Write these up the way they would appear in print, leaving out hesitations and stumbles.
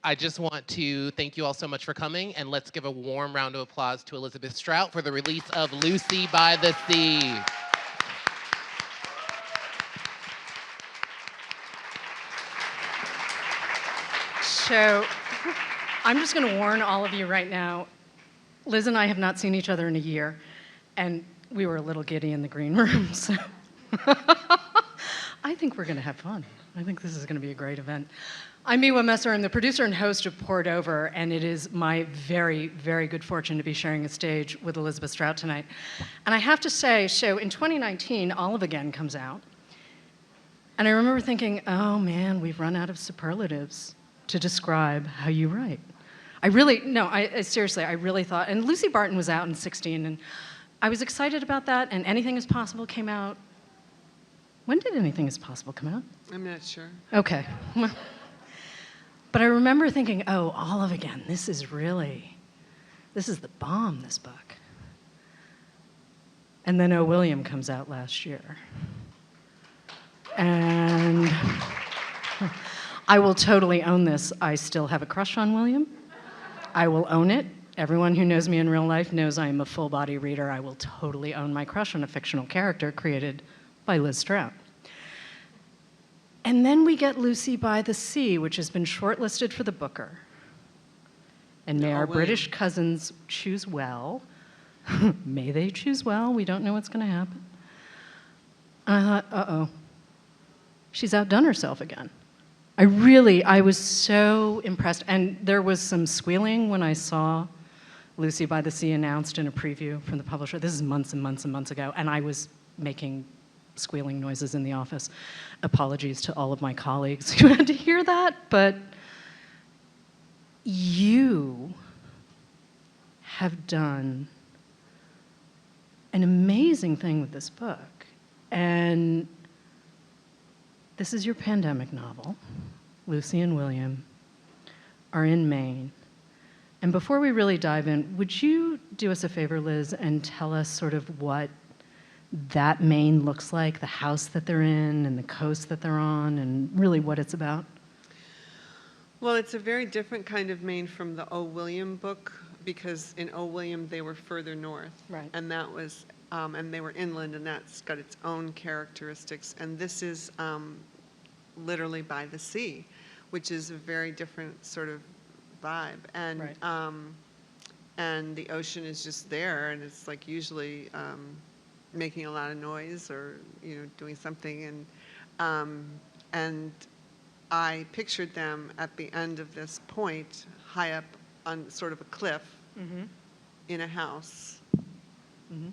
I just want to thank you all so much for coming, and let's give a warm round of applause to Elizabeth Strout for the release of Lucy by the Sea. So I'm just going to warn all of you right now. Liz and I have not seen each other in a year, and we were a little giddy in the green room. So I think we're going to have fun. I think this is going to be a great event. I'm Miwa Messer. I'm the producer and host of Poured Over, and it is my very, very good fortune to be sharing a stage with Elizabeth Strout tonight. And I have to say, so in 2019, Olive Again comes out, and I remember thinking, oh man, we've run out of superlatives to describe how you write. Seriously, I really thought, and Lucy Barton was out in 16, and I was excited about that, and Anything is Possible came out. When did Anything is Possible come out? I'm not sure. Okay. But I remember thinking, oh, Olive Again, this is the bomb, this book. And then Oh, William comes out last year. And I will totally own this. I still have a crush on William. I will own it. Everyone who knows me in real life knows I am a full-body reader. I will totally own my crush on a fictional character created by Liz Strout. And then we get Lucy by the Sea, which has been shortlisted for the Booker. And may our British cousins choose well. May they choose well. We don't know what's going to happen. And I thought, uh-oh, she's outdone herself again. I was so impressed. And there was some squealing when I saw Lucy by the Sea announced in a preview from the publisher. This is months and months and months ago, and I was making squealing noises in the office. Apologies to all of my colleagues who had to hear that, but you have done an amazing thing with this book. And this is your pandemic novel. Lucy and William are in Maine. And before we really dive in, would you do us a favor, Liz, and tell us sort of what that Maine looks like, the house that they're in and the coast that they're on, and really what it's about? Well, it's a very different kind of Maine from the O. William book, because in O. William they were further north. Right. And that was, and they were inland, and that's got its own characteristics. And this is literally by the sea, which is a very different sort of vibe. And right. And the ocean is just there, and it's like usually making a lot of noise or doing something. And I pictured them at the end of this point, high up on sort of a cliff, mm-hmm. in a house. Mm-hmm.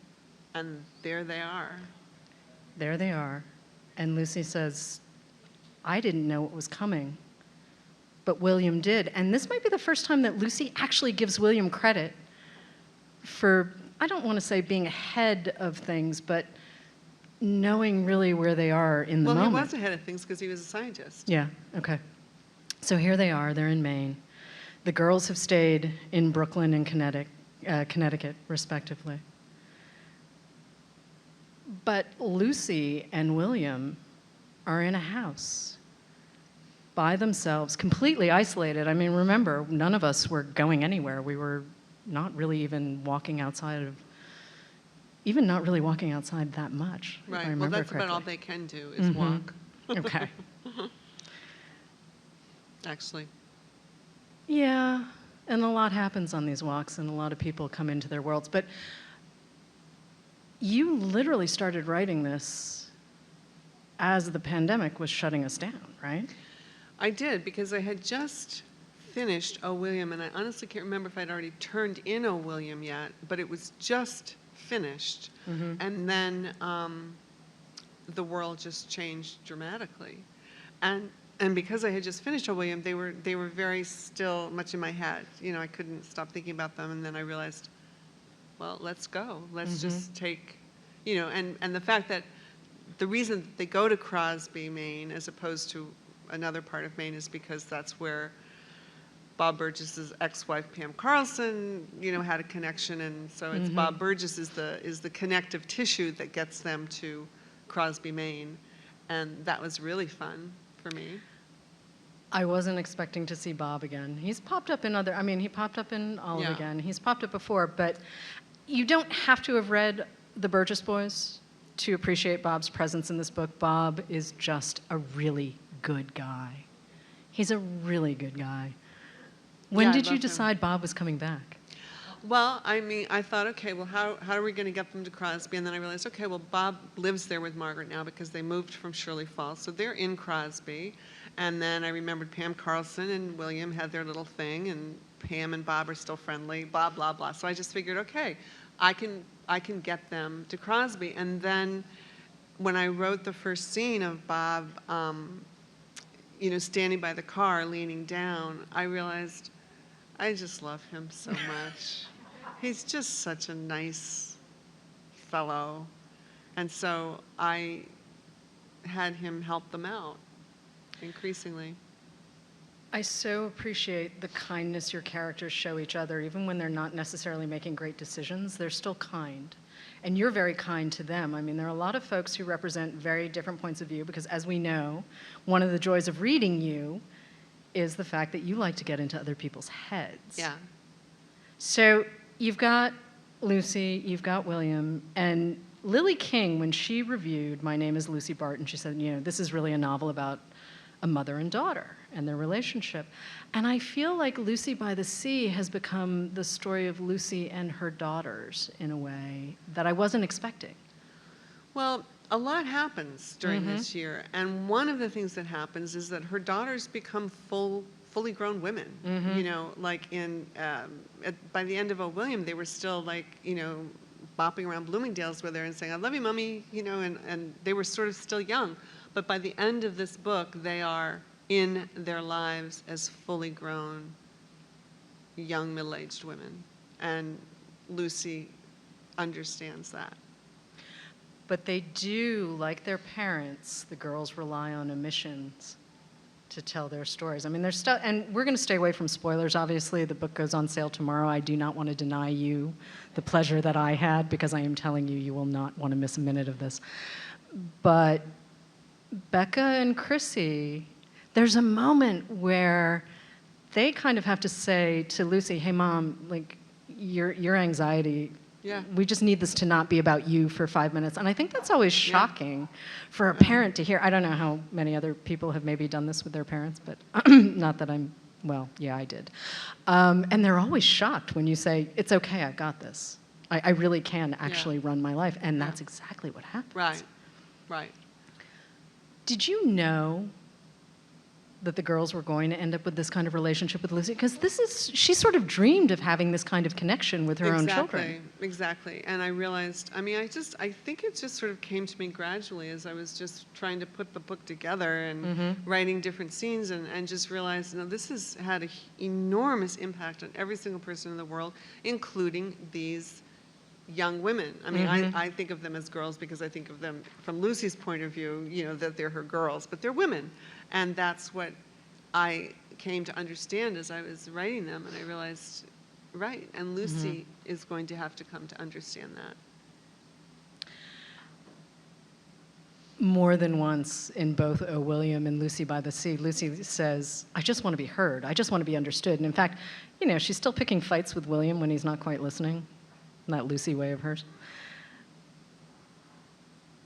And there they are. There they are. And Lucy says, I didn't know what was coming, but William did. And this might be the first time that Lucy actually gives William credit for, I don't want to say being ahead of things, but knowing really where they are in the moment. Well, he was ahead of things because he was a scientist. Yeah, okay. So here they are, they're in Maine. The girls have stayed in Brooklyn and Connecticut, respectively. But Lucy and William are in a house by themselves, completely isolated. I mean, remember, none of us were going anywhere. We were not really even walking outside that much. Right, well, that's about all they can do is mm-hmm. walk. Okay. Actually. Yeah, and a lot happens on these walks, and a lot of people come into their worlds. But you literally started writing this as the pandemic was shutting us down, right? I did, because I had just finished O. William, and I honestly can't remember if I'd already turned in O. William yet, but it was just finished. Mm-hmm. And then the world just changed dramatically. And because I had just finished O. William, they were very still much in my head. I couldn't stop thinking about them, and then I realized, well, let's go. Let's mm-hmm. just take, and the fact that the reason that they go to Crosby, Maine, as opposed to another part of Maine, is because that's where Bob Burgess's ex-wife Pam Carlson, had a connection, and so it's mm-hmm. Bob Burgess is the connective tissue that gets them to Crosby, Maine, and that was really fun for me. I wasn't expecting to see Bob again. He's popped up in other, I mean, he popped up in Olive Yeah. again. He's popped up before, but you don't have to have read The Burgess Boys to appreciate Bob's presence in this book. Bob is just a really good guy. He's a really good guy. When Yeah, I did you love him. decide Bob was coming back? Well, I mean, I thought, okay, well, how are we going to get them to Crosby? And then I realized, okay, well, Bob lives there with Margaret now because they moved from Shirley Falls, so they're in Crosby. And then I remembered Pam Carlson and William had their little thing, and Pam and Bob are still friendly, blah, blah, blah. So I just figured, okay, I can get them to Crosby. And then when I wrote the first scene of Bob, standing by the car, leaning down, I realized I just love him so much. He's just such a nice fellow. And so I had him help them out increasingly. I so appreciate the kindness your characters show each other. Even when they're not necessarily making great decisions, they're still kind. And you're very kind to them. I mean, there are a lot of folks who represent very different points of view because, as we know, one of the joys of reading you is the fact that you like to get into other people's heads. Yeah. So you've got Lucy, you've got William, and Lily King, when she reviewed My Name is Lucy Barton, she said, this is really a novel about a mother and daughter and their relationship. And I feel like Lucy by the Sea has become the story of Lucy and her daughters in a way that I wasn't expecting. Well, a lot happens during this year. And one of the things that happens is that her daughters become fully grown women. Like by the end of O. William, they were still bopping around Bloomingdale's with her and saying, I love you, Mommy, and they were sort of still young. But by the end of this book, they are in their lives as fully grown, young, middle-aged women. And Lucy understands that. But they do, like their parents, the girls rely on omissions to tell their stories. I mean, there's stuff, and we're going to stay away from spoilers, obviously. The book goes on sale tomorrow. I do not want to deny you the pleasure that I had, because I am telling you, you will not want to miss a minute of this. But Becca and Chrissy, there's a moment where they kind of have to say to Lucy, hey, Mom, your anxiety, Yeah. we just need this to not be about you for 5 minutes. And I think that's always shocking for a parent to hear. I don't know how many other people have maybe done this with their parents, but not that I did. And they're always shocked when you say, it's okay, I've got this. I really can actually run my life. And that's exactly what happens. Right. Did you know that the girls were going to end up with this kind of relationship with Lucy? Because she sort of dreamed of having this kind of connection with her own children. Exactly. And I realized, I think it just sort of came to me gradually as I was just trying to put the book together and writing different scenes and just realized, this has had an enormous impact on every single person in the world, including these young women. I think of them as girls because I think of them from Lucy's point of view, that they're her girls, but they're women. And that's what I came to understand as I was writing them. And I realized, right, and Lucy is going to have to come to understand that. More than once in both O. William and Lucy by the Sea, Lucy says, I just want to be heard. I just want to be understood. And in fact, she's still picking fights with William when he's not quite listening. That Lucy way of hers.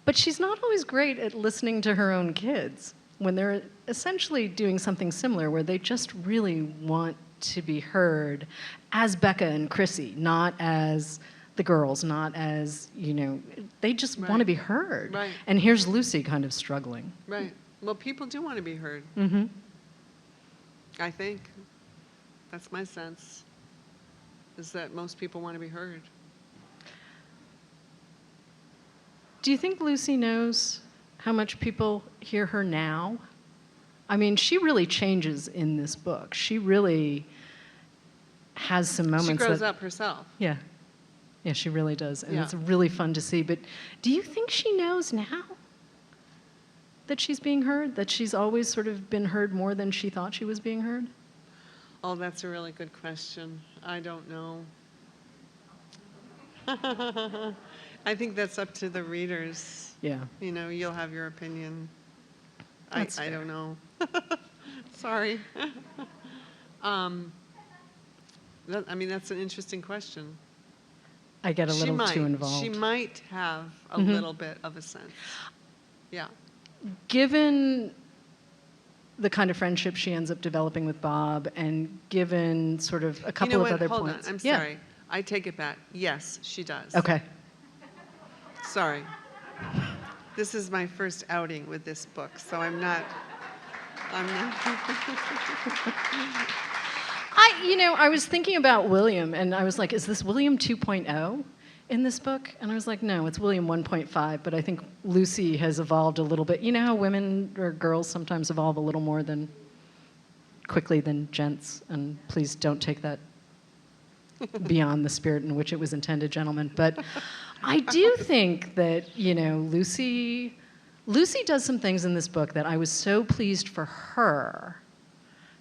But she's not always great at listening to her own kids when they're essentially doing something similar, where they just really want to be heard as Becca and Chrissy, not as the girls, not as, they just want to be heard. Right. And here's Lucy kind of struggling. Right. Well, people do want to be heard. I think. That's my sense, is that most people want to be heard. Do you think Lucy knows how much people hear her now? I mean, she really changes in this book. She really has some moments. She grows up herself. Yeah. Yeah, she really does. And it's really fun to see. But do you think she knows now that she's being heard? That she's always sort of been heard more than she thought she was being heard? Oh, that's a really good question. I don't know. I think that's up to the readers. Yeah. You'll have your opinion. That's I fair. don't know. Sorry. That's an interesting question. I get a little too involved. She might have a little bit of a sense. Yeah. Given the kind of friendship she ends up developing with Bob, and given sort of a couple of other Hold points. on. I'm sorry. I take it back. Yes, she does. Okay. Sorry. This is my first outing with this book, so I'm not. I was thinking about William, and I was like, is this William 2.0 in this book? And I was like, no, it's William 1.5, but I think Lucy has evolved a little bit. You know how women or girls sometimes evolve a little more quickly than gents, and please don't take that beyond the spirit in which it was intended, gentlemen. But I do think that, Lucy does some things in this book that I was so pleased for her.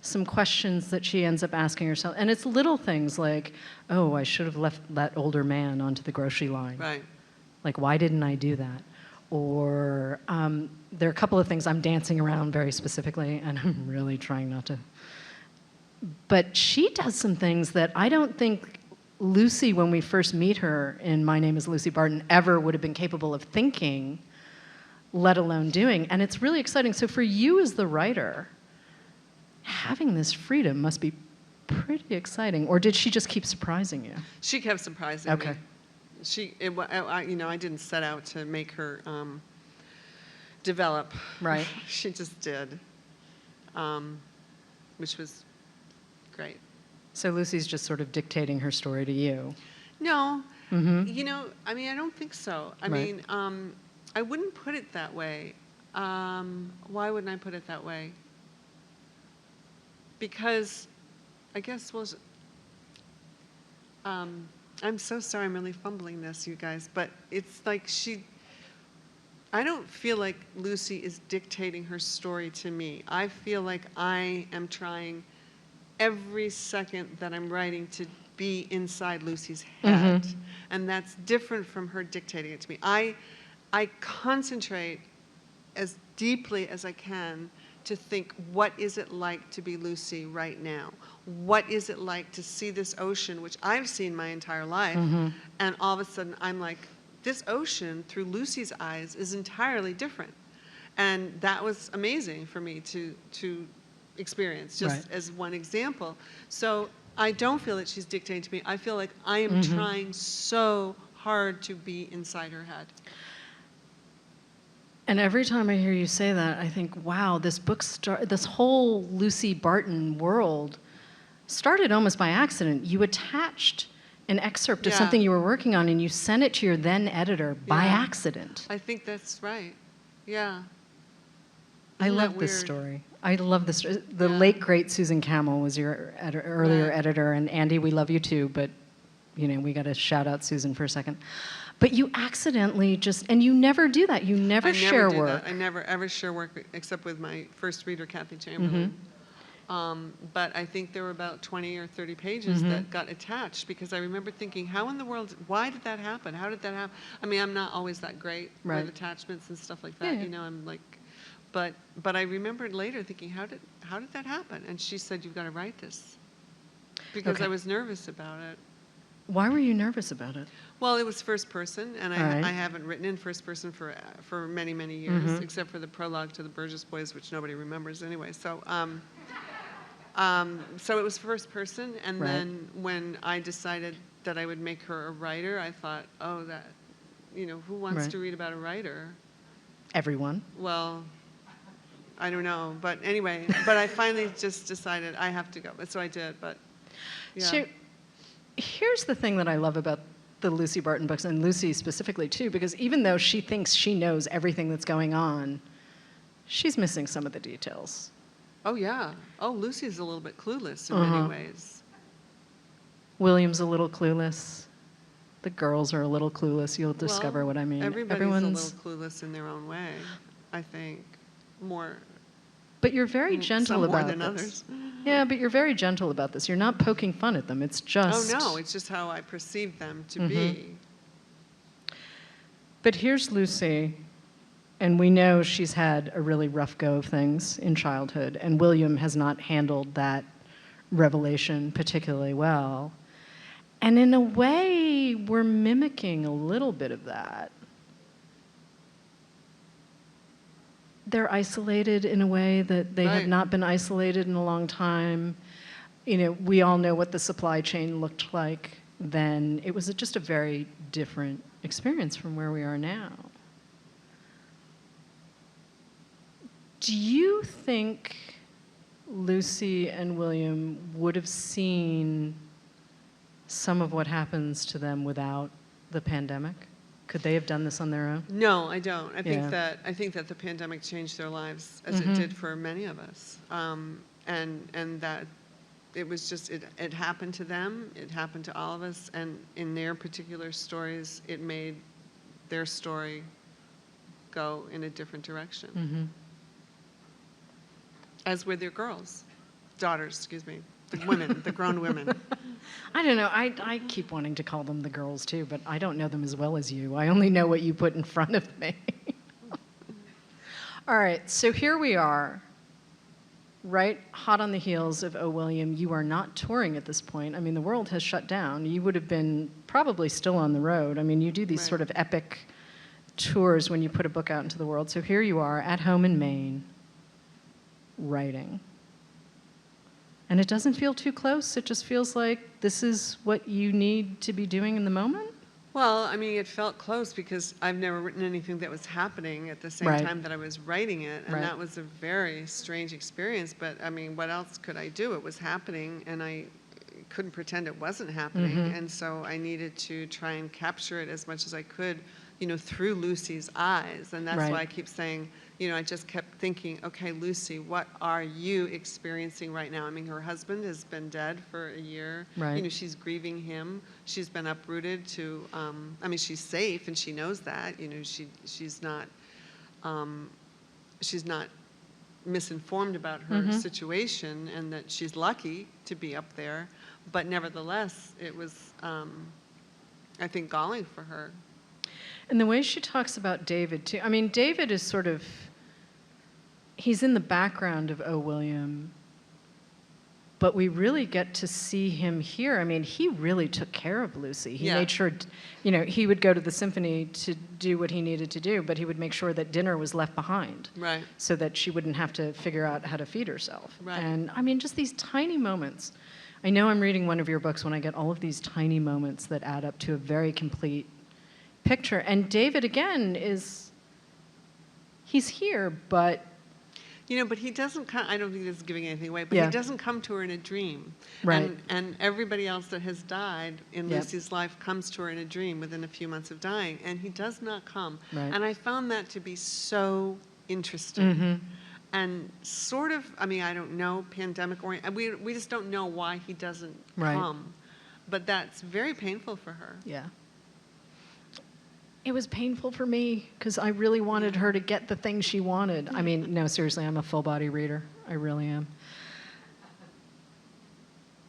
Some questions that she ends up asking herself. And it's little things like, oh, I should have left that older man onto the grocery line. Right. Like, why didn't I do that? Or there are a couple of things I'm dancing around very specifically, and I'm really trying not to. But she does some things that I don't think Lucy, when we first meet her in My Name is Lucy Barton, ever would have been capable of thinking, let alone doing. And it's really exciting. So for you as the writer, having this freedom must be pretty exciting. Or did she just keep surprising you? She kept surprising me. I didn't set out to make her develop. Right. She just did, which was great. So Lucy's just sort of dictating her story to you. No, Mm-hmm. I don't think so. Right. I wouldn't put it that way. Why wouldn't I put it that way? Because I guess, I'm so sorry, I'm really fumbling this, you guys, but it's like I don't feel like Lucy is dictating her story to me. I feel like I am trying every second that I'm writing to be inside Lucy's head. Mm-hmm. And that's different from her dictating it to me. I concentrate as deeply as I can to think, what is it like to be Lucy right now? What is it like to see this ocean, which I've seen my entire life, and all of a sudden I'm like, this ocean through Lucy's eyes is entirely different. And that was amazing for me to experience, just as one example. So I don't feel that she's dictating to me. I feel like I am trying so hard to be inside her head. And every time I hear you say that, I think, wow, this whole Lucy Barton world started almost by accident. You attached an excerpt of something you were working on, and you sent it to your then editor by accident. I think that's right. Yeah. I love this story. I love this. The late, great Susan Campbell was your earlier editor, and Andy, we love you too, but we got to shout out Susan for a second. But you accidentally and you never do that. You never share work. I never ever share work except with my first reader, Kathy Chamberlain. But I think there were about 20 or 30 pages that got attached, because I remember thinking, how in the world, why did that happen? How did that happen? I'm not always that great with attachments and stuff like that. I'm like, but I remembered later thinking, how did that happen? And she said, you've got to write this, because I was nervous about it. Why were you nervous about it? Well, it was first person, and I haven't written in first person for many, many years, except for the prologue to the Burgess Boys, which nobody remembers anyway. So, so it was first person, and then when I decided that I would make her a writer, I thought, oh, who wants to read about a writer? Everyone. Well, I don't know, but anyway, but I finally just decided I have to go, so I did. But yeah. So, here's the thing that I love about the Lucy Barton books, and Lucy specifically too, because even though she thinks she knows everything that's going on, she's missing some of the details. Oh, yeah. Oh, Lucy's a little bit clueless in many ways. William's a little clueless. The girls are a little clueless. You'll discover what I mean. Everyone's a little clueless in their own way, I think. But you're very gentle about more than this. Others. Yeah, but you're very gentle about this. You're not poking fun at them. It's just... Oh, no. It's just how I perceive them to be. But here's Lucy And we know she's had a really rough go of things in childhood, and William has not handled that revelation particularly well. And in a way, we're mimicking a little bit of that. They're isolated in a way that they have not been isolated in a long time. You know, we all know what the supply chain looked like then. It was just a very different experience from where we are now. Do you think Lucy and William would have seen some of what happens to them without the pandemic? Could they have done this on their own? No, I don't. I think that the pandemic changed their lives as it did for many of us, and that it was just it happened to them. It happened to all of us, and in their particular stories, it made their story go in a different direction. As were their daughters, excuse me, the women, the grown women. I don't know. I keep wanting to call them the girls too, but I don't know them as well as you. I only know what you put in front of me. All right, so here we are, right hot on the heels of Oh, William. You are not touring at this point. I mean, the world has shut down. You would have been probably still on the road. I mean, you do these sort of epic tours when you put a book out into the world. So here you are at home in Maine, writing. And it doesn't feel too close. It just feels like this is what you need to be doing in the moment. Well, I mean, it felt close because I've never written anything that was happening at the same time that I was writing it. And that was a very strange experience. But I mean, what else could I do? It was happening, and I couldn't pretend it wasn't happening. And so I needed to try and capture it as much as I could, you know, through Lucy's eyes. And that's why I keep saying, you know, I just kept thinking, okay, Lucy, what are you experiencing right now? I mean, her husband has been dead for a year. You know, she's grieving him. She's been uprooted to, I mean, she's safe and she knows that. You know, she's not misinformed about her situation, and that she's lucky to be up there. But nevertheless, it was, I think, galling for her. And the way she talks about David, too. I mean, David is sort of, he's in the background of Oh, William, but we really get to see him here. I mean, he really took care of Lucy. He made sure, you know, he would go to the symphony to do what he needed to do, but he would make sure that dinner was left behind. So that she wouldn't have to figure out how to feed herself. And I mean, just these tiny moments. I know I'm reading one of your books when I get all of these tiny moments that add up to a very complete picture. And David, again, he's here, but... You know, but he doesn't come, I don't think this is giving anything away, but he doesn't come to her in a dream. And everybody else that has died in Lucy's life comes to her in a dream within a few months of dying, and he does not come. And I found that to be so interesting. And sort of, I mean, I don't know, pandemic oriented, we just don't know why he doesn't come. But that's very painful for her. It was painful for me because I really wanted her to get the thing she wanted. I mean, no, seriously, I'm a full-body reader. I really am.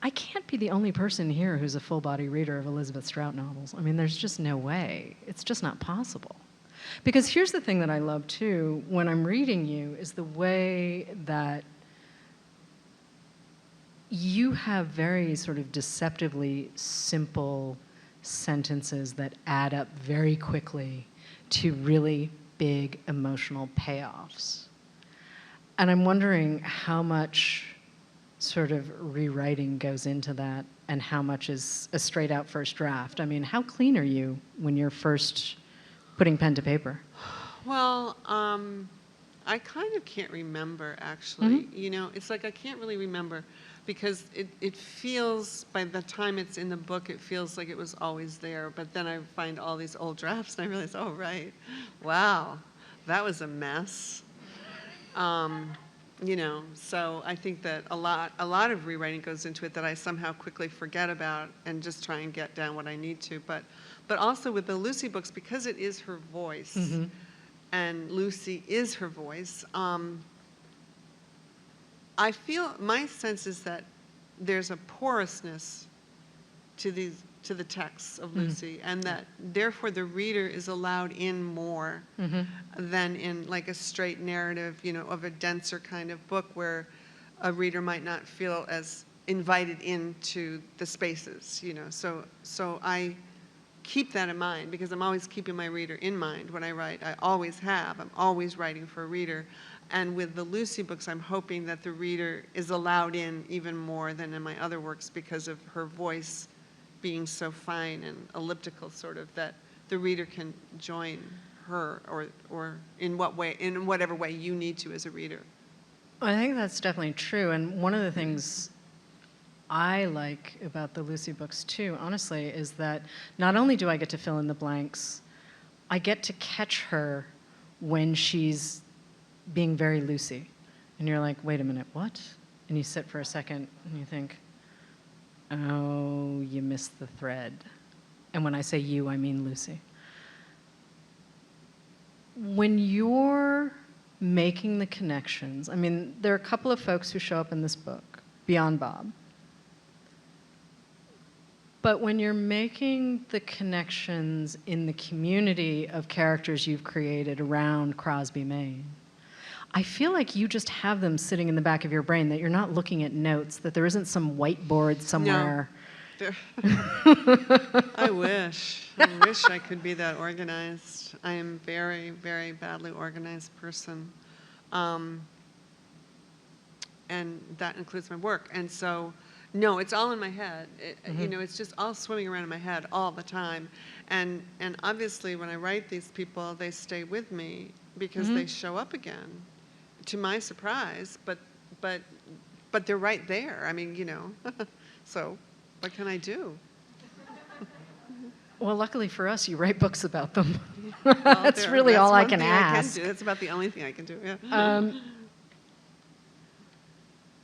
I can't be the only person here who's a full-body reader of Elizabeth Strout novels. I mean, there's just no way. It's just not possible. Because here's the thing that I love, too, when I'm reading you, is the way that you have very sort of deceptively simple sentences that add up very quickly to really big emotional payoffs. And I'm wondering how much sort of rewriting goes into that and how much is a straight out first draft. I mean, how clean are you when you're first putting pen to paper? Well, I kind of can't remember, actually. You know, it's like I can't really remember because it feels, by the time it's in the book, it feels like it was always there. But then I find all these old drafts and I realize, oh, right, wow, that was a mess. You know, so I think that a lot of rewriting goes into it that I somehow quickly forget about and just try and get down what I need to. But also with the Lucy books, because it is her voice, and Lucy is her voice, I feel, my sense is that there's a porousness to the texts of Lucy, and that therefore the reader is allowed in more than in like a straight narrative, of a denser kind of book where a reader might not feel as invited into the spaces, So I keep that in mind because I'm always keeping my reader in mind when I write. I always have. I'm always writing for a reader. And with the Lucy books, I'm hoping that the reader is allowed in even more than in my other works because of her voice being so fine and elliptical, sort of, that the reader can join her or in whatever way you need to as a reader. I think that's definitely true. And one of the things I like about the Lucy books too, honestly, is that not only do I get to fill in the blanks, I get to catch her when she's being very Lucy. And you're like, wait a minute, what? And you sit for a second and you think, oh, you missed the thread. And when I say you, I mean Lucy. When you're making the connections, I mean, there are a couple of folks who show up in this book, beyond Bob. But when you're making the connections in the community of characters you've created around Crosby, Maine, I feel like you just have them sitting in the back of your brain, that you're not looking at notes, that there isn't some whiteboard somewhere. No. I wish I could be that organized. I am very, very badly organized person. And that includes my work. And so, no, it's all in my head. It's just all swimming around in my head all the time. And obviously when I write these people, they stay with me because they show up again, to my surprise, but they're right there. I mean, so what can I do? Well, luckily for us, you write books about them. Well, That's really all I can ask. I can do. That's about the only thing I can do, yeah.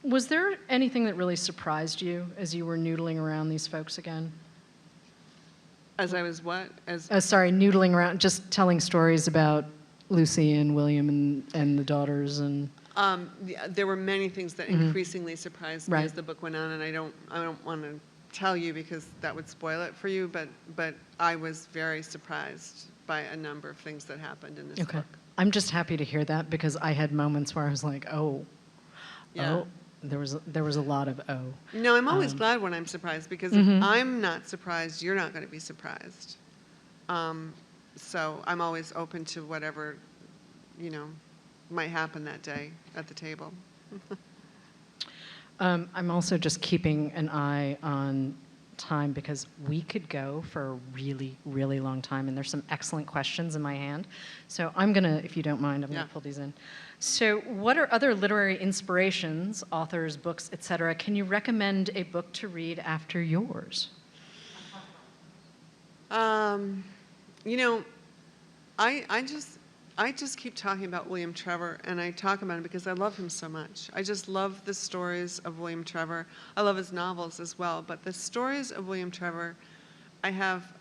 Was there anything that really surprised you as you were noodling around these folks again? As I was what? Noodling around, just telling stories about Lucy and William and the daughters and. There were many things that increasingly surprised me as the book went on, and I don't want to tell you because that would spoil it for you. But I was very surprised by a number of things that happened in this book. I'm just happy to hear that because I had moments where I was like, oh. There was a lot of oh. No, I'm always glad when I'm surprised because if I'm not surprised, you're not going to be surprised. So I'm always open to whatever, might happen that day at the table. I'm also just keeping an eye on time because we could go for a really, really long time, and there's some excellent questions in my hand. So I'm going to, if you don't mind, I'm going to pull these in. So what are other literary inspirations, authors, books, etc.? Can you recommend a book to read after yours? I just keep talking about William Trevor, and I talk about him because I love him so much. I just love the stories of William Trevor. I love his novels as well, but the stories of William Trevor, I have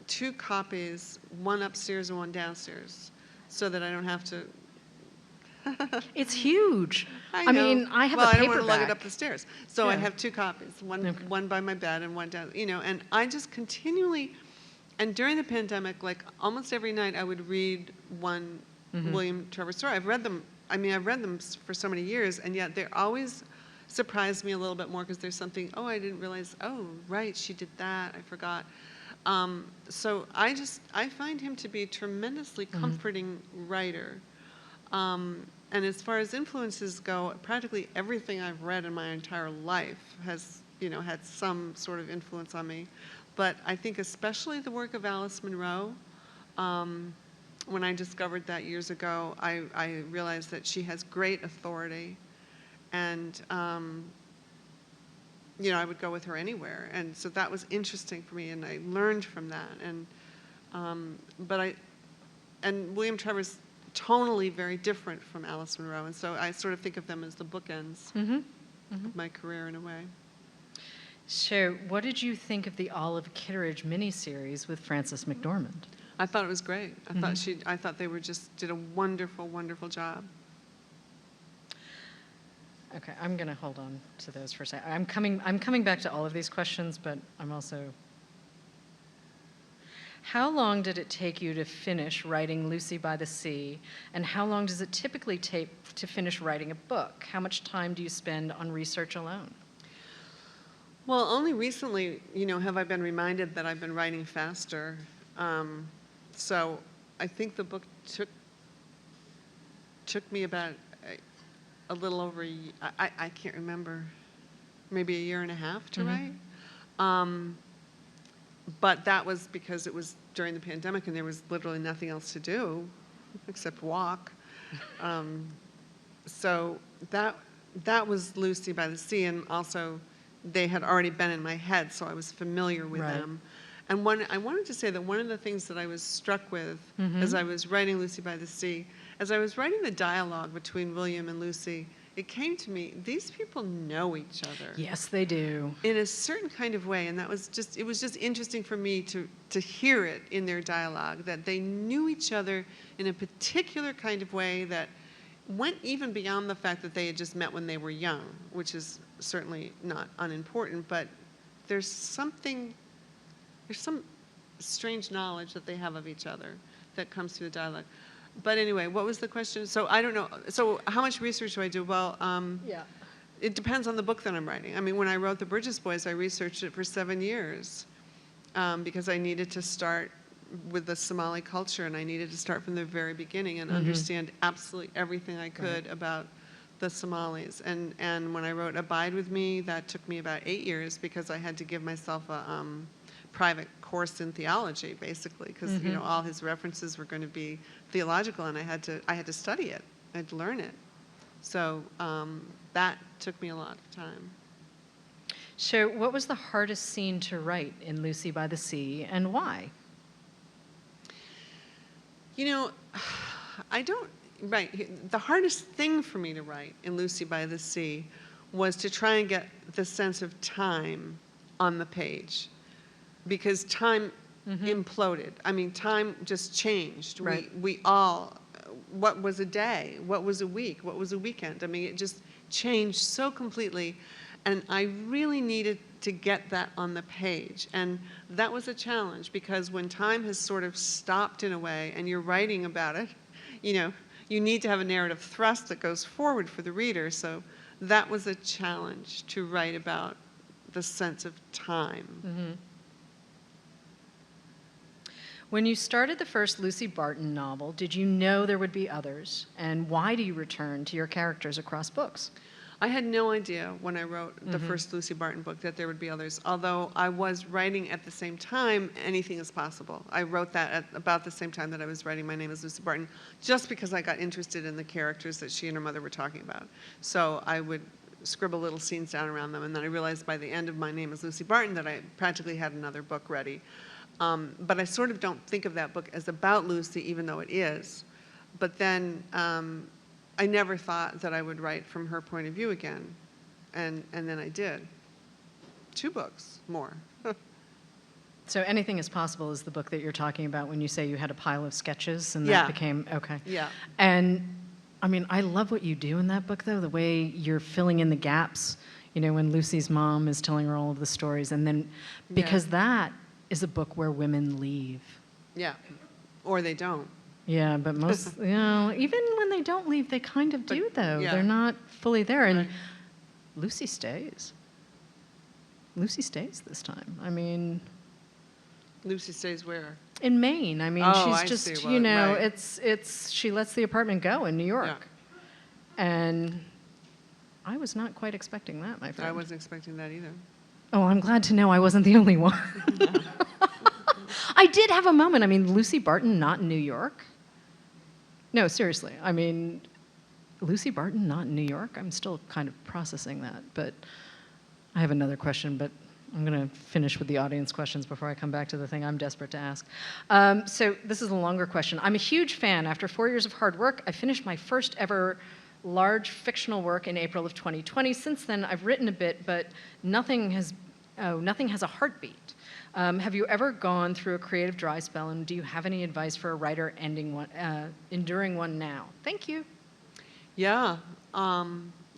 2 copies, one upstairs and one downstairs, so that I don't have to. It's huge. I know. mean, I have a paperback. Well, I don't want to lug it up the stairs, so I Yeah. have 2 copies, one by my bed and one down. And I just continually. And during the pandemic, like almost every night, I would read one William Trevor story. I've read them for so many years, and yet they always surprise me a little bit more because there's something, I didn't realize, right, she did that, I forgot. So I find him to be a tremendously comforting writer. And as far as influences go, practically everything I've read in my entire life has, had some sort of influence on me. But I think especially the work of Alice Munro, when I discovered that years ago, I realized that she has great authority. And, I would go with her anywhere. And so that was interesting for me, and I learned from that. And, and William Trevor's tonally very different from Alice Munro. And so I sort of think of them as the bookends of my career in a way. So what did you think of the Olive Kitteridge miniseries with Frances McDormand? I thought it was great. I thought they did a wonderful, wonderful job. Okay, I'm going to hold on to those for a second. I'm coming back to all of these questions, but I'm also... How long did it take you to finish writing Lucy by the Sea, and how long does it typically take to finish writing a book? How much time do you spend on research alone? Well, only recently, have I been reminded that I've been writing faster. So I think the book took me about a little over I can't remember, maybe a year and a half to write. But that was because it was during the pandemic and there was literally nothing else to do except walk. So that was Lucy by the Sea, and also they had already been in my head, so I was familiar with them. And I wanted to say that one of the things that I was struck with as I was writing Lucy by the Sea, as I was writing the dialogue between William and Lucy, it came to me, these people know each other. Yes, they do. In a certain kind of way, and it was just interesting for me to hear it in their dialogue, that they knew each other in a particular kind of way that went even beyond the fact that they had just met when they were young, which is certainly not unimportant, but there's some strange knowledge that they have of each other that comes through the dialogue. But anyway, what was the question? So I don't know. So how much research do I do? Well, it depends on the book that I'm writing. I mean, when I wrote The Bridges Boys, I researched it for 7 years because I needed to start with the Somali culture, and I needed to start from the very beginning and understand absolutely everything I could about the Somalis. And when I wrote Abide With Me, that took me about 8 years because I had to give myself a private course in theology, basically, because all his references were going to be theological, and I had to study it. I had to learn it. So that took me a lot of time. So what was the hardest scene to write in Lucy by the Sea, and why? The hardest thing for me to write in Lucy by the Sea was to try and get the sense of time on the page, because time imploded. I mean, time just changed. Right. We all, what was a day? What was a week? What was a weekend? I mean, it just changed so completely, and I really needed to get that on the page. And that was a challenge, because when time has sort of stopped in a way and you're writing about it, you need to have a narrative thrust that goes forward for the reader. So that was a challenge, to write about the sense of time. When you started the first Lucy Barton novel, did you know there would be others? And why do you return to your characters across books? I had no idea when I wrote the first Lucy Barton book that there would be others, although I was writing at the same time Anything Is Possible. I wrote that at about the same time that I was writing My Name is Lucy Barton, just because I got interested in the characters that she and her mother were talking about. So I would scribble little scenes down around them, and then I realized by the end of My Name is Lucy Barton that I practically had another book ready. But I sort of don't think of that book as about Lucy, even though it is. But then I never thought that I would write from her point of view again. And then I did. 2 books more. So Anything Is Possible is the book that you're talking about when you say you had a pile of sketches and that became, okay. Yeah. And I mean, I love what you do in that book, though, the way you're filling in the gaps, when Lucy's mom is telling her all of the stories. And then, because that is a book where women leave. Yeah. Or they don't. Yeah, but most, even when they don't leave, they kind of do, though. Yeah. They're not fully there. And Right. Lucy stays. Lucy stays this time. I mean... Lucy stays where? In Maine. I mean, she's just, see. Well, right. it's she lets the apartment go in New York. Yeah. And I was not quite expecting that, my friend. I wasn't expecting that either. Oh, I'm glad to know I wasn't the only one. I did have a moment. I mean, Lucy Barton not in New York? No, seriously. I mean, Lucy Barton not in New York? I'm still kind of processing that. But I have another question, but I'm going to finish with the audience questions before I come back to the thing I'm desperate to ask. So this is a longer question. I'm a huge fan. After 4 years of hard work, I finished my first ever large fictional work in April of 2020. Since then, I've written a bit, but nothing has a heartbeat. Have you ever gone through a creative dry spell, and do you have any advice for a writer enduring one now? Thank you. Yeah.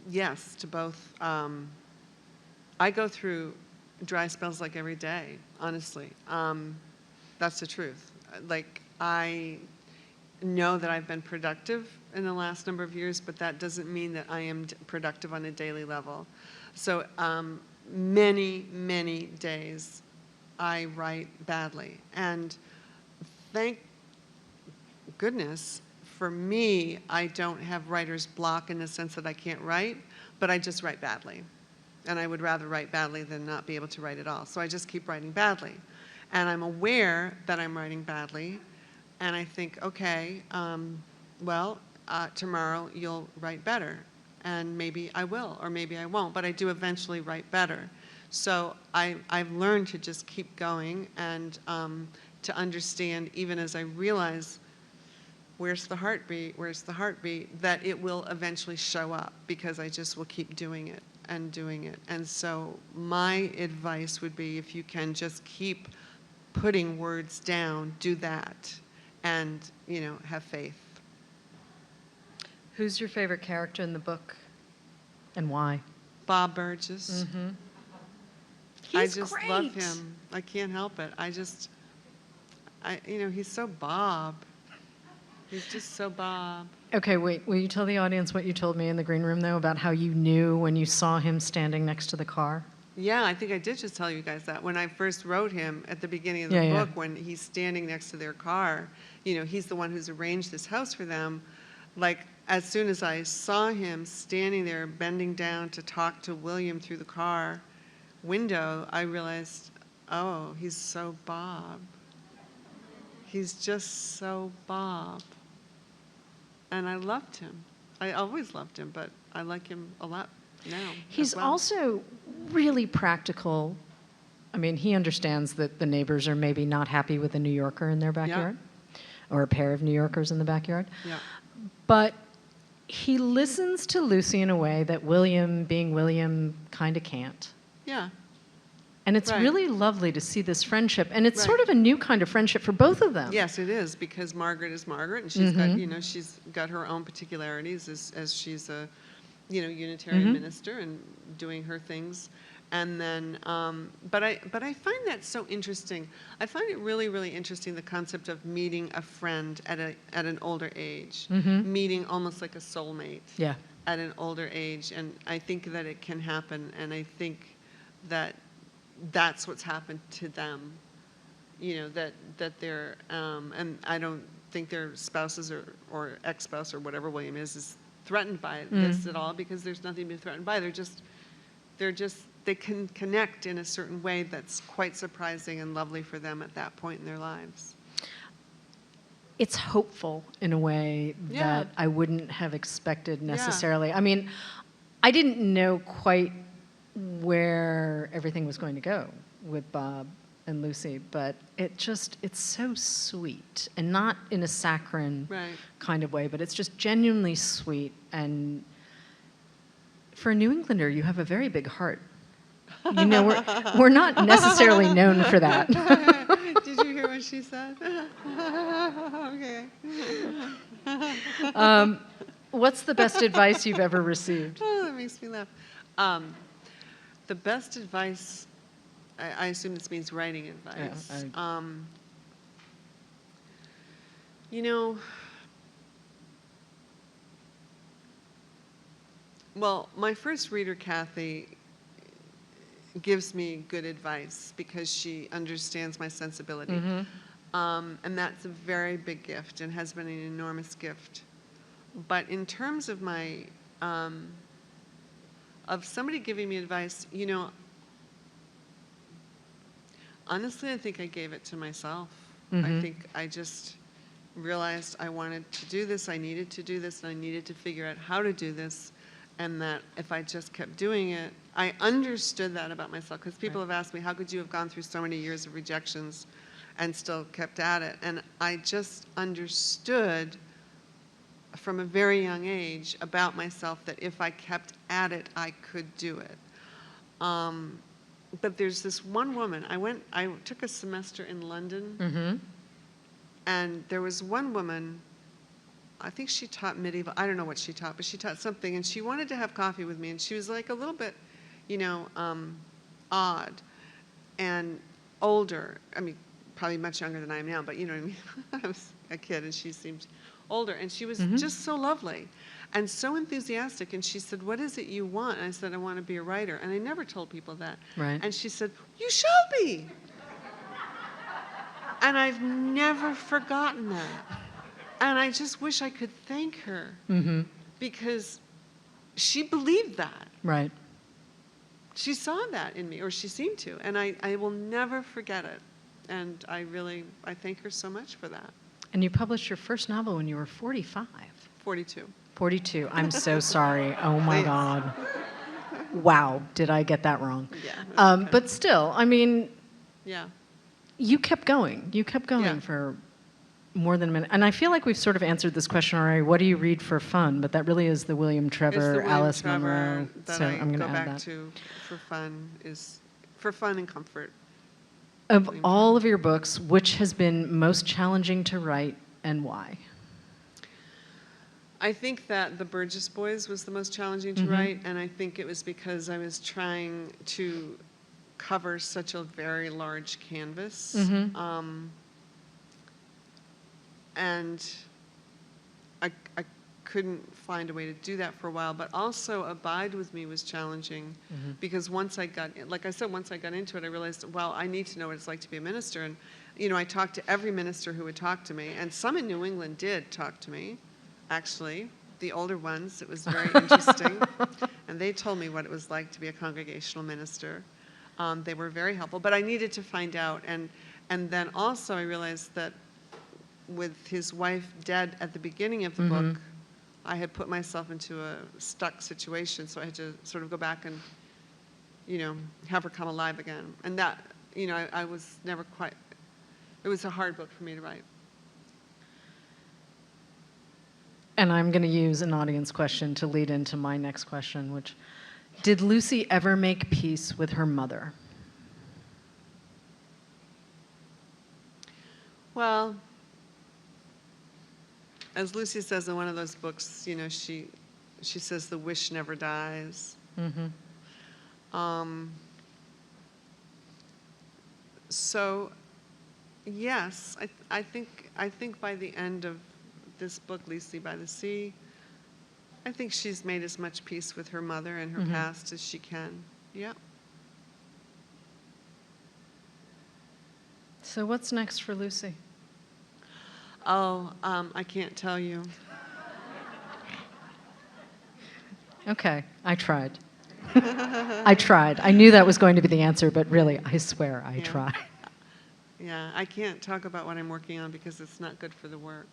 yes to both. I go through dry spells like every day, honestly. That's the truth. Like, I know that I've been productive in the last number of years, but that doesn't mean that I am productive on a daily level. So many, many days I write badly. And thank goodness, for me, I don't have writer's block in the sense that I can't write, but I just write badly. And I would rather write badly than not be able to write at all. So I just keep writing badly. And I'm aware that I'm writing badly. And I think, okay, tomorrow you'll write better. And maybe I will, or maybe I won't. But I do eventually write better. So I've learned to just keep going and to understand, even as I realize where's the heartbeat, that it will eventually show up because I just will keep doing it and doing it. And so my advice would be, if you can just keep putting words down, do that, and, have faith. Who's your favorite character in the book, and why? Bob Burgess. Mm-hmm. I just love him. I can't help it. He's so Bob. He's just so Bob. Okay, wait. Will you tell the audience what you told me in the green room, though, about how you knew when you saw him standing next to the car? Yeah, I think I did just tell you guys that. When I first wrote him at the beginning of the book, when he's standing next to their car, he's the one who's arranged this house for them. Like, as soon as I saw him standing there, bending down to talk to William through the car window, I realized, oh, he's so Bob. He's just so Bob. And I loved him. I always loved him, but I like him a lot now. He's also really practical. I mean, he understands that the neighbors are maybe not happy with a New Yorker in their backyard, or a pair of New Yorkers in the backyard. Yeah. But he listens to Lucy in a way that William, being William, kind of can't. Yeah. And it's really lovely to see this friendship. And it's sort of a new kind of friendship for both of them. Yes, it is, because Margaret is Margaret, and she's got, she's got her own particularities as she's a, Unitarian minister and doing her things. And then, but I find that so interesting. I find it really, really interesting, the concept of meeting a friend at an older age, meeting almost like a soulmate at an older age. And I think that it can happen, and I think that that's what's happened to them, that they're, and I don't think their spouses or ex-spouse or whatever William is threatened by this at all, because there's nothing to be threatened by. They can connect in a certain way that's quite surprising and lovely for them at that point in their lives. It's hopeful in a way that I wouldn't have expected necessarily. I mean, I didn't know quite where everything was going to go with Bob and Lucy, but it's so sweet, and not in a saccharine kind of way, but it's just genuinely sweet. And for a New Englander, you have a very big heart. We're not necessarily known for that. Did you hear what she said? Okay. What's the best advice you've ever received? Oh, that makes me laugh. The best advice, I assume this means writing advice. Well, my first reader, Kathy, gives me good advice because she understands my sensibility. And that's a very big gift and has been an enormous gift. But in terms of my, of somebody giving me advice, honestly, I think I gave it to myself. I think I just realized I wanted to do this, I needed to do this, and I needed to figure out how to do this. And that if I just kept doing it, I understood that about myself, because people have asked me, how could you have gone through so many years of rejections and still kept at it? And I just understood from a very young age about myself that if I kept at it, I could do it. But there's this one woman, I took a semester in London, and there was one woman I think she taught medieval, I don't know what she taught, but she taught something, and she wanted to have coffee with me, and she was like a little bit, odd and older. I mean, probably much younger than I am now, but you know what I mean? I was a kid, and she seemed older, and she was just so lovely and so enthusiastic, and she said, what is it you want? And I said, I want to be a writer, and I never told people that. Right. And she said, you shall be. And I've never forgotten that. And I just wish I could thank her because she believed that. Right. She saw that in me, or she seemed to, and I will never forget it. And I thank her so much for that. And you published your first novel when you were 45. 42. 42. I'm so sorry. Oh my Thanks. God. Wow. Did I get that wrong? Yeah. Okay. But still, I mean, Yeah. you kept going. You kept going Yeah. for more than a minute. And I feel like we've sort of answered this question already. What do you read for fun? But that really is the William It's Trevor, the William Alice Trevor Munro. that So I I'm going go to add back that. to for fun and comfort. Of William all Trevor. of your books, which has been most challenging to write and why? I think that The Burgess Boys was the most challenging to write, and I think it was because I was trying to cover such a very large canvas. And I couldn't find a way to do that for a while, but also Abide With Me was challenging because once I got into it, I realized, well, I need to know what it's like to be a minister. And, I talked to every minister who would talk to me, and some in New England did talk to me, actually, the older ones. It was very interesting. And they told me what it was like to be a congregational minister. They were very helpful, but I needed to find out. And then also I realized that with his wife dead at the beginning of the book, I had put myself into a stuck situation, so I had to sort of go back and, have her come alive again. And that, I was never quite, it was a hard book for me to write. And I'm going to use an audience question to lead into my next question, which, did Lucy ever make peace with her mother? Well, as Lucy says in one of those books, she says the wish never dies. So, yes, I think by the end of this book, Lucy by the Sea, I think she's made as much peace with her mother and her past as she can. Yeah. So what's next for Lucy? Oh, I can't tell you. Okay, I tried. I tried. I knew that was going to be the answer, but really, I swear I tried. Yeah, I can't talk about what I'm working on because it's not good for the work.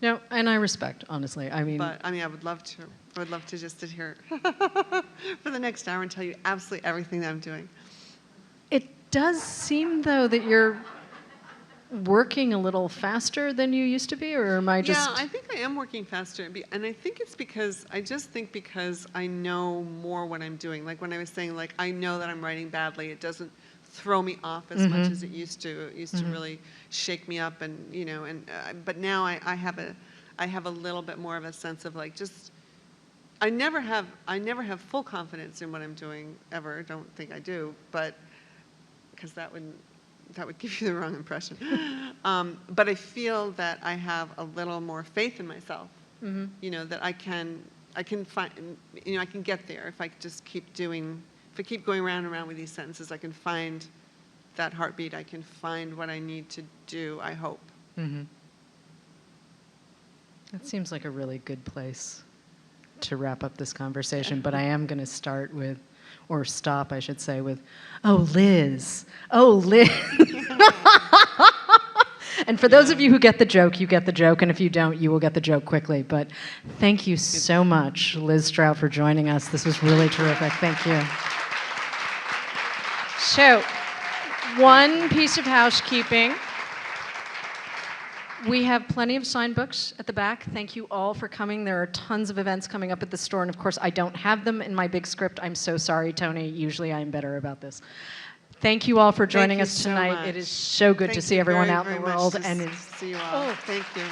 No, and I respect, honestly. I mean, I would love to. I would love to just sit here for the next hour and tell you absolutely everything that I'm doing. it does seem, though, that you're working a little faster than you used to be, or am I just... Yeah, I think I am working faster, and I think it's because, because I know more what I'm doing. Like when I was saying, like, I know that I'm writing badly, it doesn't throw me off as much as it used to. It used to really shake me up, and, but now I have a little bit more of a sense of like just, I never have full confidence in what I'm doing ever. I don't think I do, but because that would give you the wrong impression. But I feel that I have a little more faith in myself. That I can find, I can get there if I just keep doing. If I keep going around and around with these sentences, I can find that heartbeat. I can find what I need to do, I hope. That seems like a really good place to wrap up this conversation, but I am going to start with, or stop, I should say, with, oh, Liz. Oh, Liz. And for those of you who get the joke, you get the joke, and if you don't, you will get the joke quickly. But thank you so much, Liz Strout, for joining us. This was really terrific. Thank you. So, one piece of housekeeping. We have plenty of signed books at the back. Thank you all for coming. There are tons of events coming up at the store, and of course, I don't have them in my big script. I'm so sorry, Tony. Usually I'm better about this. Thank you all for joining us tonight. It is so good to see everyone out in the world. And see you all. Thank you.